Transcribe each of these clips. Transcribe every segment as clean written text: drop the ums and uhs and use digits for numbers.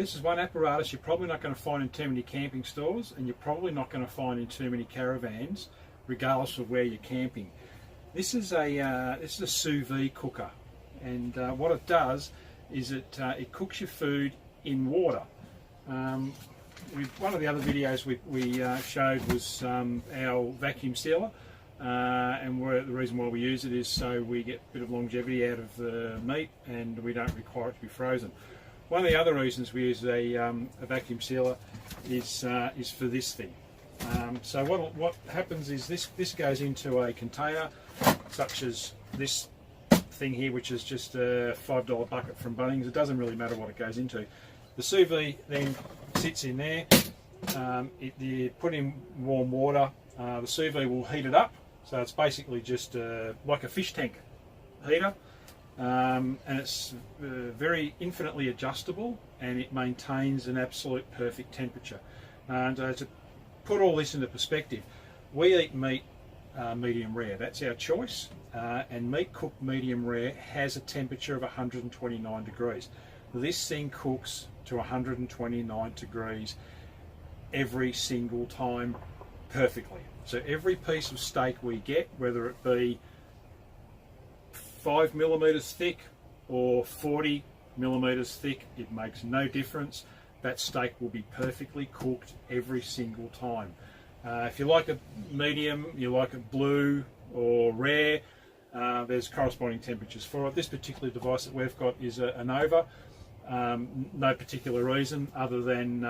this is one apparatus you're probably not going to find in too many camping stores, and you're probably not going to find in too many caravans, regardless of where you're camping. This is a sous vide cooker, and what it does is it cooks your food in water. One of the other videos we showed was our vacuum sealer, and the reason why we use it is so we get a bit of longevity out of the meat and we don't require it to be frozen. One of the other reasons we use a vacuum sealer is for this thing. So what happens is this goes into a container such as this thing here, which is just a $5 bucket from Bunnings. It doesn't really matter what it goes into. The sous vide then sits in there. You put in warm water. The sous vide will heat it up. So it's basically just like a fish tank heater, and it's very infinitely adjustable, and it maintains an absolute perfect temperature. And to put all this into perspective, we eat meat medium rare. That's our choice, and meat cooked medium rare has a temperature of 129 degrees. This thing cooks to 129 degrees every single time perfectly. So every piece of steak we get, whether it be 5 millimeters thick or 40 millimeters thick, it makes no difference. That steak will be perfectly cooked every single time. If you like it medium, you like it blue or rare, there's corresponding temperatures for it. This particular device that we've got is a Nova. No particular reason other than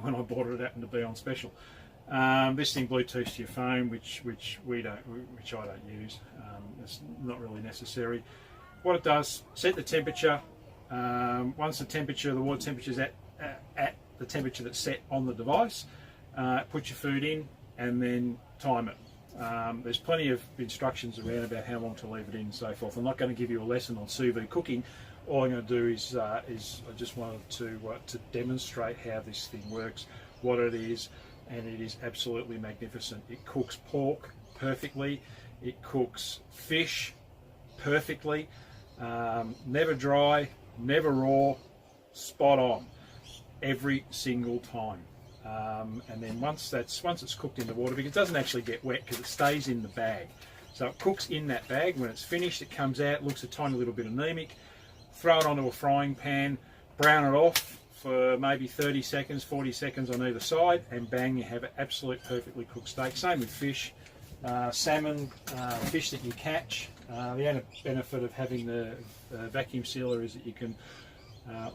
when I bought it happened to be on special. This thing Bluetooths to your phone, which I don't use. It's not really necessary. What it does, set the temperature. Once the water temperature is at the temperature that's set on the device, put your food in and then time it. There's plenty of instructions around about how long to leave it in and so forth. I'm not going to give you a lesson on sous vide cooking. All I'm going to do is I just wanted to demonstrate how this thing works, what it is, and it is absolutely magnificent. It cooks pork perfectly, it cooks fish perfectly, never dry, never raw, spot on, every single time. And then once it's cooked in the water, because it doesn't actually get wet because it stays in the bag. So it cooks in that bag. When it's finished, it comes out, looks a tiny little bit anemic. Throw it onto a frying pan, brown it off for maybe 30 seconds, 40 seconds on either side, and bang, you have an absolute perfectly cooked steak. Same with fish, salmon, fish that you catch. The only benefit of having the vacuum sealer is that you can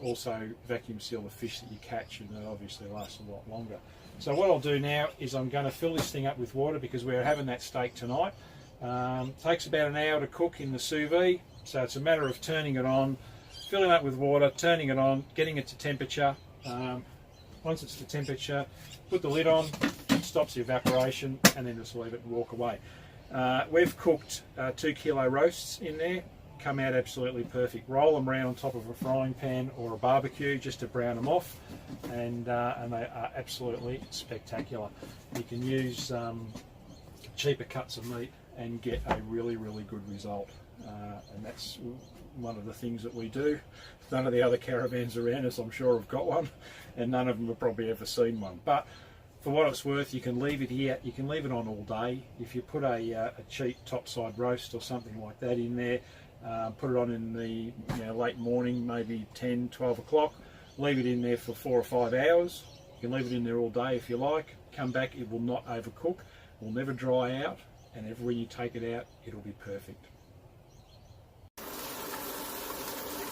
also vacuum seal the fish that you catch, and it obviously lasts a lot longer. So what I'll do now is I'm going to fill this thing up with water because we're having that steak tonight. Takes about an hour to cook in the sous vide, so it's a matter of turning it on, filling it up with water, turning it on, getting it to temperature. Once it's to temperature, put the lid on, it stops the evaporation, and then just leave it and walk away. We've cooked 2 kilo roasts in there, come out absolutely perfect. Roll them around on top of a frying pan or a barbecue just to brown them off, and they are absolutely spectacular. You can use cheaper cuts of meat and get a really, really good result. And that's one of the things that we do. None of the other caravans around us, I'm sure, have got one, and none of them have probably ever seen one. But for what it's worth, you can leave it here, you can leave it on all day. If you put a cheap topside roast or something like that in there, put it on in the late morning, maybe 10, 12 o'clock, leave it in there for 4 or 5 hours. You can leave it in there all day if you like. Come back, it will not overcook, it will never dry out, and every when you take it out, it'll be perfect.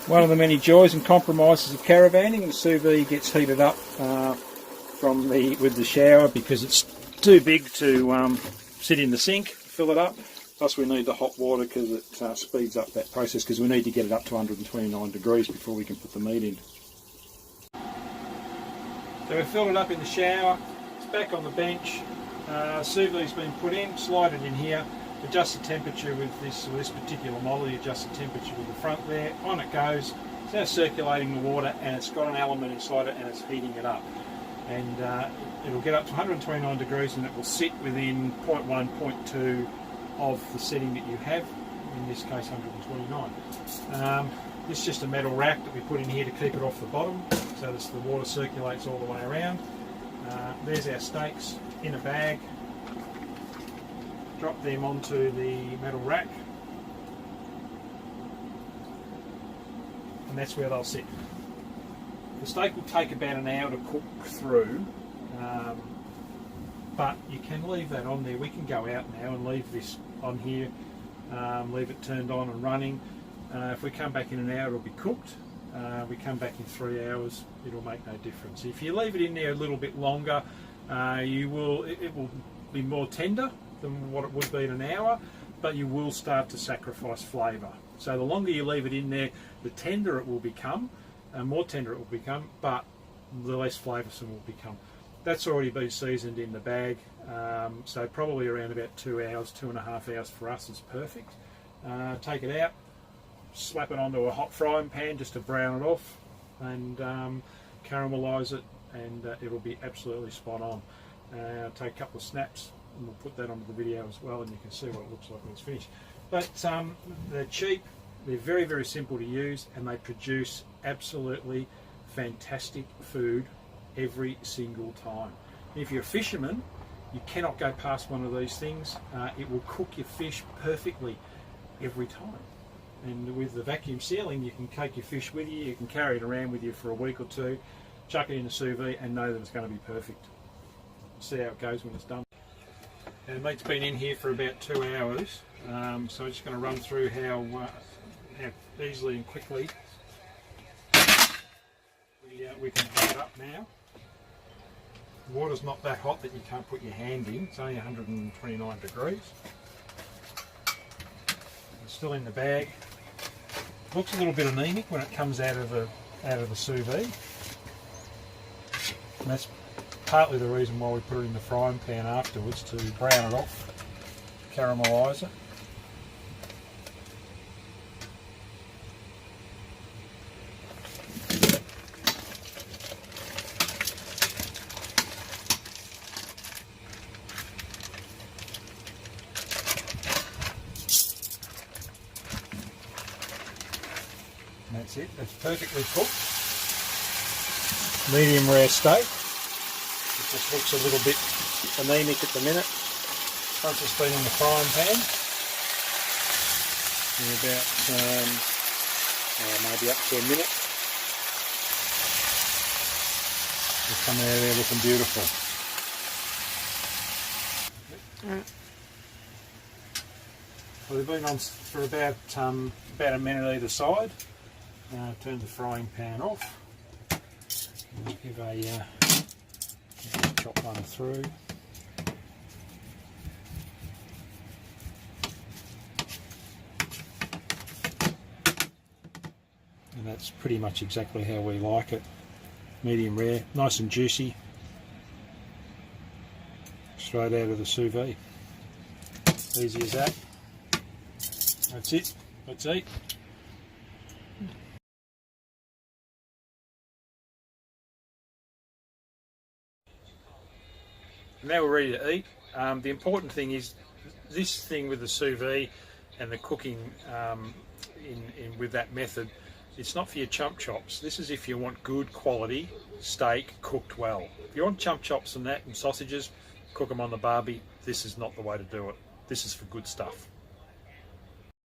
One of the many joys and compromises of caravanning, the sous vide gets heated up with the shower because it's too big to sit in the sink, fill it up. Plus we need the hot water because it speeds up that process, because we need to get it up to 129 degrees before we can put the meat in. So we've filled it up in the shower, it's back on the bench, sous vide's been put in, slide it in here. Adjust the temperature with this particular model. You adjust the temperature with the front there. On it goes. It's now circulating the water, and it's got an element inside it, and it's heating it up. And it'll get up to 129 degrees, and it will sit within 0.1, 0.2 of the setting that you have in this case 129. This is just a metal rack that we put in here to keep it off the bottom, so that the water circulates all the way around. There's our steaks in a bag. Drop them onto the metal rack, and that's where they'll sit. The steak will take about an hour to cook through, but you can leave that on there. We can go out now and leave this on here, leave it turned on and running. If we come back in an hour, it'll be cooked. We come back in 3 hours, it'll make no difference. If you leave it in there a little bit longer, it will be more tender than what it would be in an hour, but you will start to sacrifice flavour. So the longer you leave it in there, the tender it will become, more tender it will become, but the less flavoursome it will become. That's already been seasoned in the bag, so probably around about 2 hours, 2.5 hours for us is perfect. Take it out, slap it onto a hot frying pan just to brown it off, and caramelise it, and it'll be absolutely spot on. Take a couple of snaps, and we'll put that onto the video as well, and you can see what it looks like when it's finished. But they're cheap, they're very, very simple to use, and they produce absolutely fantastic food every single time. If you're a fisherman, you cannot go past one of these things. It will cook your fish perfectly every time. And with the vacuum sealing, you can take your fish with you, you can carry it around with you for a week or two, chuck it in a sous vide and know that it's going to be perfect. See how it goes when it's done. And the meat's been in here for about 2 hours, so I'm just going to run through how easily and quickly we can heat it up now. The water's not that hot that you can't put your hand in, it's only 129 degrees. It's still in the bag. Looks a little bit anemic when it comes out of the sous vide. And that's partly the reason why we put it in the frying pan afterwards, to brown it off, caramelise it. And that's it, it's perfectly cooked. Medium rare steak. It just looks a little bit anemic at the minute. Once it's been in the frying pan, in about maybe up to a minute, it'll come out of there looking beautiful. Well, they've been on for about a minute either side. Turn the frying pan off. Give a chop one through. And that's pretty much exactly how we like it. Medium rare, nice and juicy. Straight out of the sous vide. Easy as that. That's it. Let's eat. Now we're ready to eat. The important thing is this thing with the sous vide and the cooking with that method, it's not for your chump chops. This is if you want good quality steak cooked well. If you want chump chops and that and sausages, cook them on the barbie. This is not the way to do it. This is for good stuff.